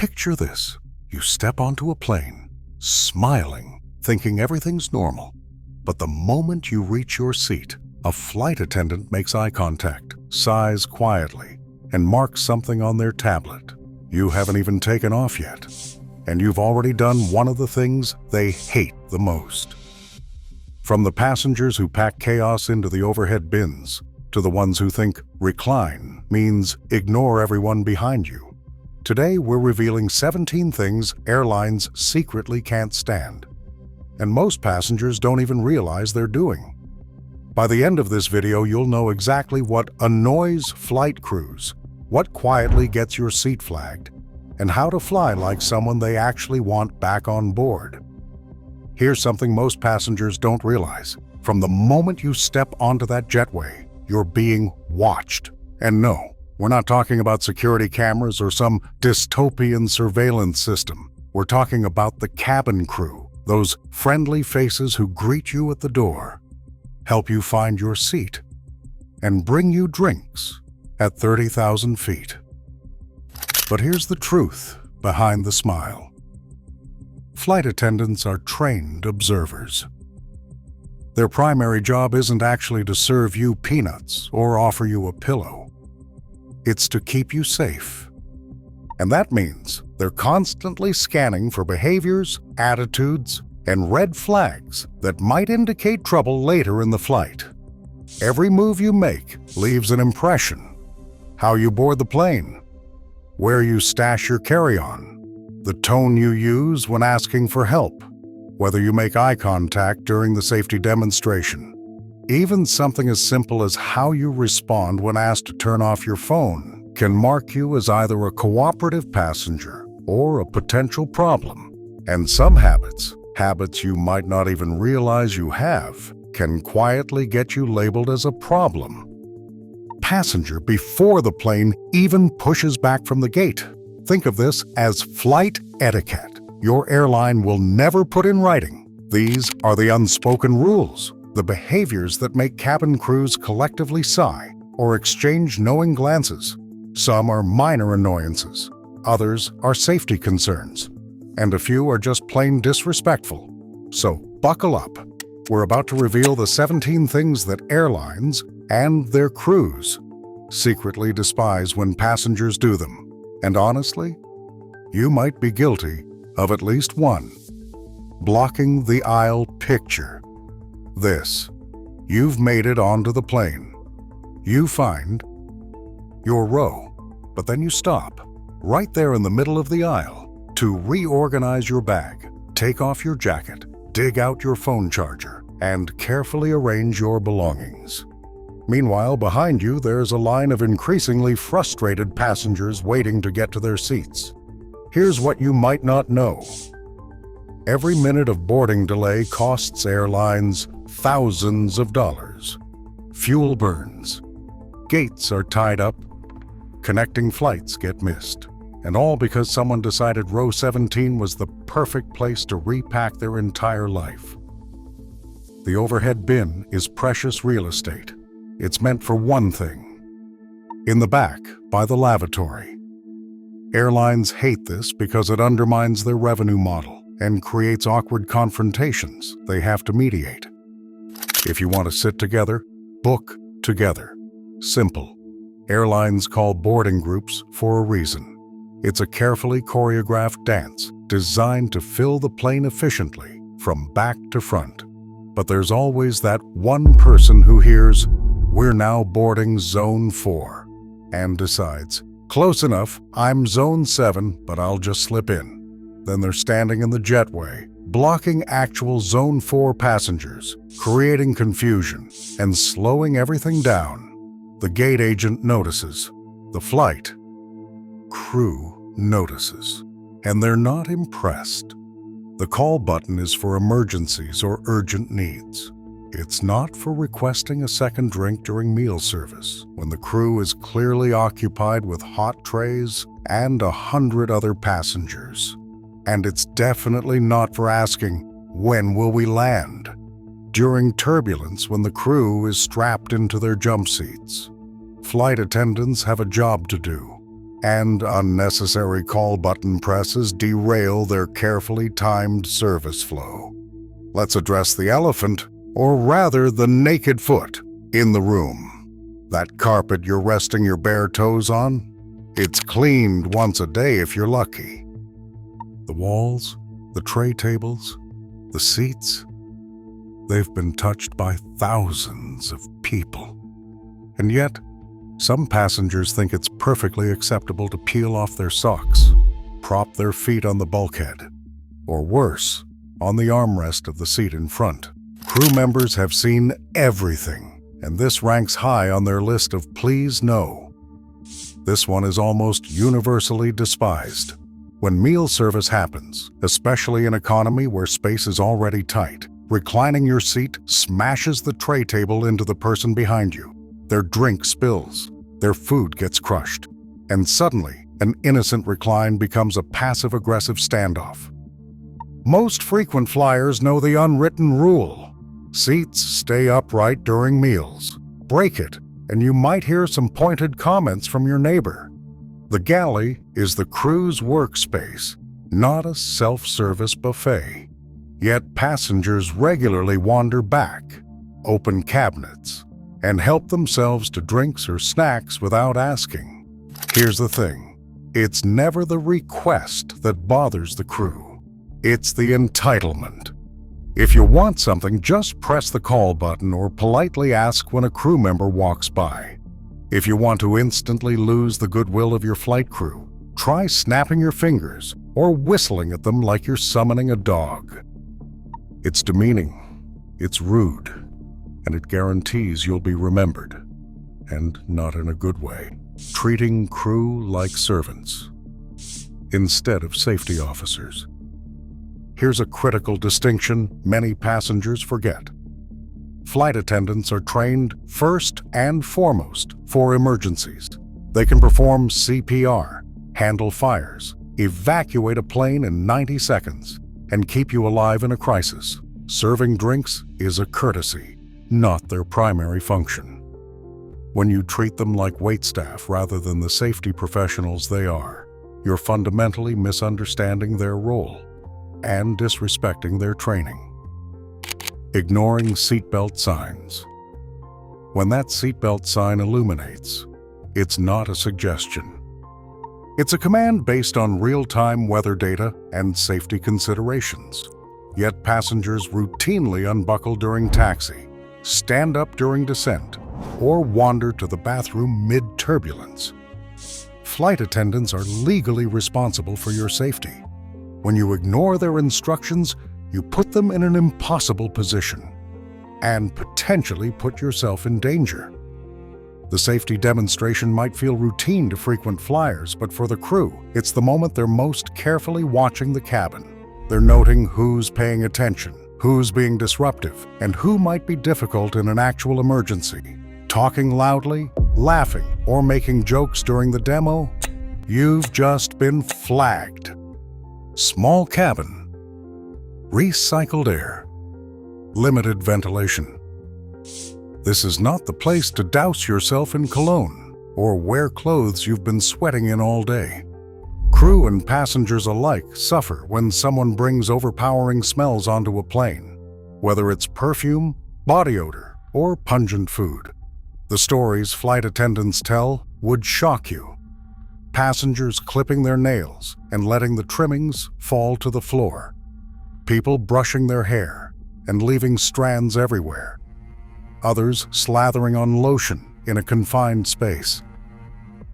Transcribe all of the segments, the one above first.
Picture this. You step onto a plane, smiling, thinking everything's normal. But the moment you reach your seat, a flight attendant makes eye contact, sighs quietly, and marks something on their tablet. You haven't even taken off yet, and you've already done one of the things they hate the most. From the passengers who pack chaos into the overhead bins, to the ones who think recline means ignore everyone behind you. Today, we're revealing 17 things airlines secretly can't stand, and most passengers don't even realize they're doing. By the end of this video, you'll know exactly what annoys flight crews, what quietly gets your seat flagged, and how to fly like someone they actually want back on board. Here's something most passengers don't realize. From the moment you step onto that jetway, you're being watched. And no, we're not talking about security cameras or some dystopian surveillance system. We're talking about the cabin crew, those friendly faces who greet you at the door, help you find your seat, and bring you drinks at 30,000 feet. But here's the truth behind the smile. Flight attendants are trained observers. Their primary job isn't actually to serve you peanuts or offer you a pillow. It's to keep you safe. And that means they're constantly scanning for behaviors, attitudes, and red flags that might indicate trouble later in the flight. Every move you make leaves an impression. How you board the plane, where you stash your carry-on, the tone you use when asking for help, whether you make eye contact during the safety demonstration. Even something as simple as how you respond when asked to turn off your phone can mark you as either a cooperative passenger or a potential problem. And some habits you might not even realize you have, can quietly get you labeled as a problem. Passenger before the plane even pushes back from the gate. Think of this as flight etiquette. Your airline will never put in writing. These are the unspoken rules, the behaviors that make cabin crews collectively sigh or exchange knowing glances. Some are minor annoyances, others are safety concerns, and a few are just plain disrespectful. So buckle up. We're about to reveal the 17 things that airlines and their crews secretly despise when passengers do them. And honestly, you might be guilty of at least one. Blocking the aisle picture. This. You've made it onto the plane. You find your row, but then you stop, right there in the middle of the aisle, to reorganize your bag, take off your jacket, dig out your phone charger, and carefully arrange your belongings. Meanwhile, behind you, there's a line of increasingly frustrated passengers waiting to get to their seats. Here's what you might not know. Every minute of boarding delay costs airlines thousands of dollars. Fuel burns. Gates are tied up. Connecting flights get missed. And all because someone decided row 17 was the perfect place to repack their entire life. The overhead bin is precious real estate. It's meant for one thing. In the back, by the lavatory. Airlines hate this because it undermines their revenue model and creates awkward confrontations they have to mediate. If you want to sit together, book together. Simple. Airlines call boarding groups for a reason. It's a carefully choreographed dance designed to fill the plane efficiently from back to front. But there's always that one person who hears, "We're now boarding Zone 4, and decides, "Close enough, I'm Zone 7, but I'll just slip in." Then they're standing in the jetway, blocking actual Zone 4 passengers, creating confusion, and slowing everything down. The gate agent notices. The flight crew notices. And they're not impressed. The call button is for emergencies or urgent needs. It's not for requesting a second drink during meal service, when the crew is clearly occupied with hot trays and 100 other passengers. And it's definitely not for asking, "When will we land?" during turbulence when the crew is strapped into their jump seats. Flight attendants have a job to do, and unnecessary call button presses derail their carefully timed service flow. Let's address the elephant, or rather the naked foot, in the room. That carpet you're resting your bare toes on? It's cleaned once a day if you're lucky. The walls, the tray tables, the seats, they've been touched by thousands of people. And yet, some passengers think it's perfectly acceptable to peel off their socks, prop their feet on the bulkhead, or worse, on the armrest of the seat in front. Crew members have seen everything, and this ranks high on their list of please no. This one is almost universally despised. When meal service happens, especially in economy where space is already tight, reclining your seat smashes the tray table into the person behind you. Their drink spills, their food gets crushed, and suddenly an innocent recline becomes a passive-aggressive standoff. Most frequent flyers know the unwritten rule. Seats stay upright during meals. Break it, and you might hear some pointed comments from your neighbor. The galley is the crew's workspace, not a self-service buffet. Yet passengers regularly wander back, open cabinets, and help themselves to drinks or snacks without asking. Here's the thing, it's never the request that bothers the crew. It's the entitlement. If you want something, just press the call button or politely ask when a crew member walks by. If you want to instantly lose the goodwill of your flight crew, try snapping your fingers or whistling at them like you're summoning a dog. It's demeaning, it's rude, and it guarantees you'll be remembered, and not in a good way. Treating crew like servants instead of safety officers. Here's a critical distinction many passengers forget. Flight attendants are trained first and foremost for emergencies. They can perform CPR, handle fires, evacuate a plane in 90 seconds, and keep you alive in a crisis. Serving drinks is a courtesy, not their primary function. When you treat them like waitstaff rather than the safety professionals they are, you're fundamentally misunderstanding their role and disrespecting their training. Ignoring seatbelt signs. When that seatbelt sign illuminates, it's not a suggestion. It's a command based on real-time weather data and safety considerations. Yet passengers routinely unbuckle during taxi, stand up during descent, or wander to the bathroom mid-turbulence. Flight attendants are legally responsible for your safety. When you ignore their instructions, you put them in an impossible position and potentially put yourself in danger. The safety demonstration might feel routine to frequent flyers, but for the crew, it's the moment they're most carefully watching the cabin. They're noting who's paying attention, who's being disruptive, and who might be difficult in an actual emergency. Talking loudly, laughing, or making jokes during the demo, you've just been flagged. Small cabin, recycled air, limited ventilation. This is not the place to douse yourself in cologne or wear clothes you've been sweating in all day. Crew and passengers alike suffer when someone brings overpowering smells onto a plane, whether it's perfume, body odor, or pungent food. The stories flight attendants tell would shock you. Passengers clipping their nails and letting the trimmings fall to the floor. People brushing their hair and leaving strands everywhere. Others slathering on lotion in a confined space.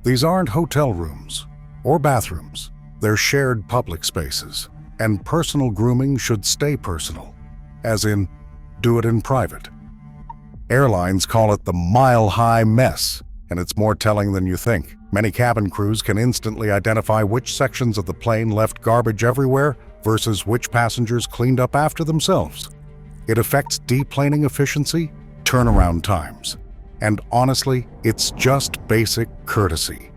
These aren't hotel rooms or bathrooms. They're shared public spaces, and personal grooming should stay personal, as in, do it in private. Airlines call it the mile-high mess, and it's more telling than you think. Many cabin crews can instantly identify which sections of the plane left garbage everywhere versus which passengers cleaned up after themselves. It affects deplaning efficiency, turnaround times, and honestly, it's just basic courtesy.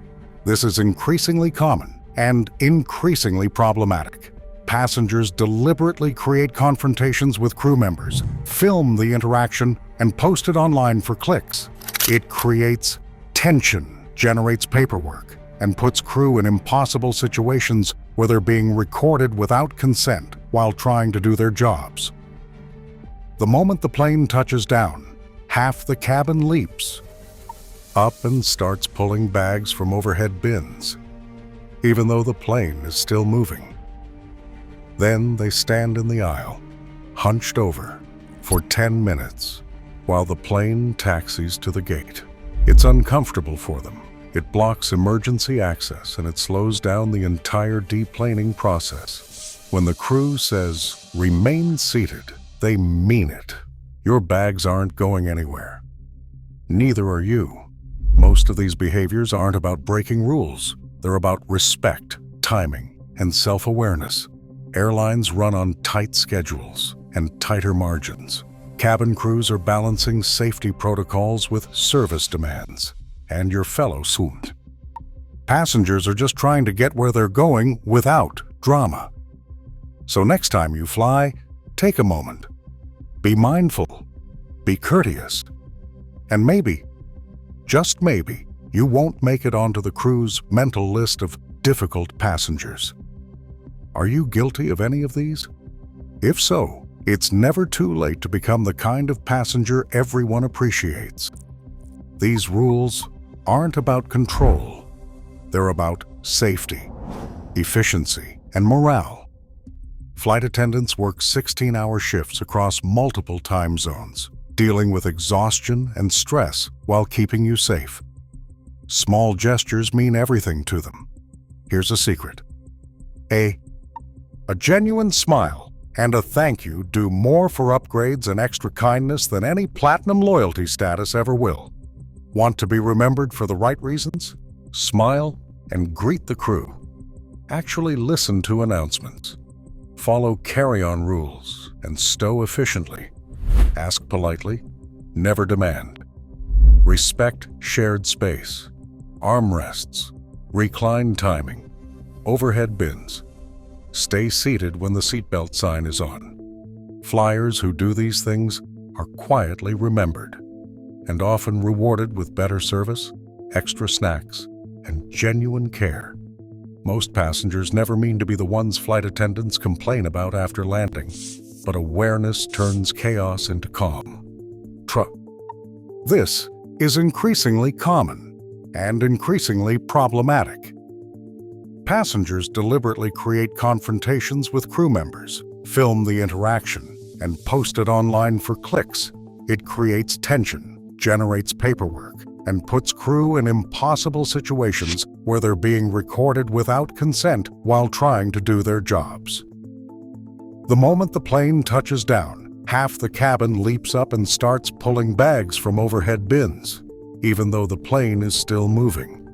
This is increasingly common and increasingly problematic. Passengers deliberately create confrontations with crew members, film the interaction, and post it online for clicks. It creates tension, generates paperwork, and puts crew in impossible situations where they're being recorded without consent while trying to do their jobs. The moment the plane touches down, half the cabin leaps up and starts pulling bags from overhead bins, even though the plane is still moving. Then they stand in the aisle, hunched over, for 10 minutes while the plane taxis to the gate. It's uncomfortable for them. It blocks emergency access and it slows down the entire deplaning process. When the crew says, "Remain seated," they mean it. Your bags aren't going anywhere. Neither are you. Most of these behaviors aren't about breaking rules. They're about respect, timing, and self-awareness. Airlines run on tight schedules and tighter margins. Cabin crews are balancing safety protocols with service demands and your fellow student. Passengers are just trying to get where they're going without drama. So next time you fly, take a moment. Be mindful, be courteous, and maybe, just maybe, you won't make it onto the crew's mental list of difficult passengers. Are you guilty of any of these? If so, it's never too late to become the kind of passenger everyone appreciates. These rules aren't about control. They're about safety, efficiency, and morale. Flight attendants work 16-hour shifts across multiple time zones, dealing with exhaustion and stress while keeping you safe. Small gestures mean everything to them. Here's a secret. A genuine smile and a thank you do more for upgrades and extra kindness than any platinum loyalty status ever will. Want to be remembered for the right reasons? Smile and greet the crew. Actually listen to announcements. Follow carry-on rules and stow efficiently. Ask politely, never demand. Respect shared space, armrests, recline timing, overhead bins. Stay seated when the seatbelt sign is on. Flyers who do these things are quietly remembered and often rewarded with better service, extra snacks, and genuine care. Most passengers never mean to be the ones flight attendants complain about after landing, but awareness turns chaos into calm. This is increasingly common and increasingly problematic. Passengers deliberately create confrontations with crew members, film the interaction, and post it online for clicks. It creates tension, generates paperwork, and puts crew in impossible situations where they're being recorded without consent while trying to do their jobs. The moment the plane touches down, half the cabin leaps up and starts pulling bags from overhead bins, even though the plane is still moving.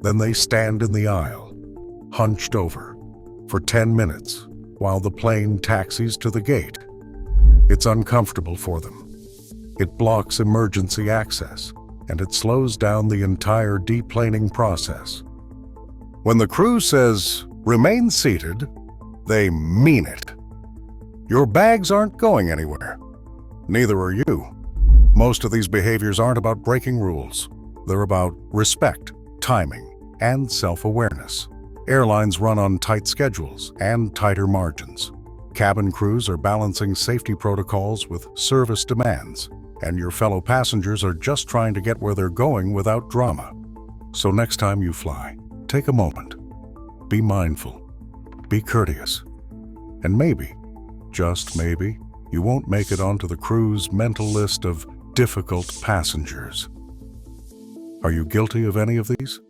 Then they stand in the aisle, hunched over, for 10 minutes while the plane taxis to the gate. It's uncomfortable for them. It blocks emergency access, and it slows down the entire deplaning process. When the crew says, "Remain seated," they mean it. Your bags aren't going anywhere. Neither are you. Most of these behaviors aren't about breaking rules. They're about respect, timing, and self-awareness. Airlines run on tight schedules and tighter margins. Cabin crews are balancing safety protocols with service demands, and your fellow passengers are just trying to get where they're going without drama. So next time you fly, take a moment. Be mindful. Be courteous. And maybe, just maybe, you won't make it onto the crew's mental list of difficult passengers. Are you guilty of any of these?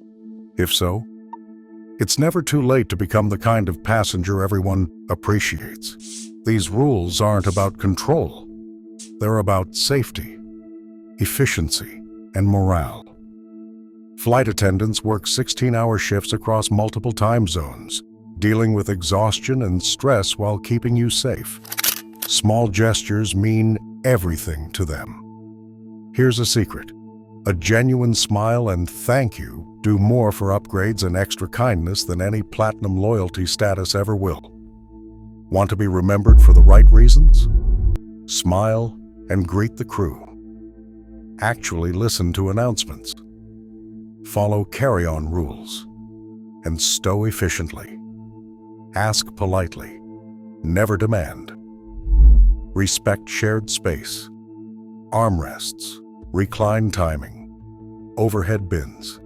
If so, it's never too late to become the kind of passenger everyone appreciates. These rules aren't about control. They're about safety, efficiency, and morale. Flight attendants work 16-hour shifts across multiple time zones, dealing with exhaustion and stress while keeping you safe. Small gestures mean everything to them. Here's a secret. A genuine smile and thank you do more for upgrades and extra kindness than any platinum loyalty status ever will. Want to be remembered for the right reasons? Smile and greet the crew. Actually listen to announcements. Follow carry-on rules and stow efficiently. Ask politely. Never demand. Respect shared space. Armrests, recline timing, overhead bins.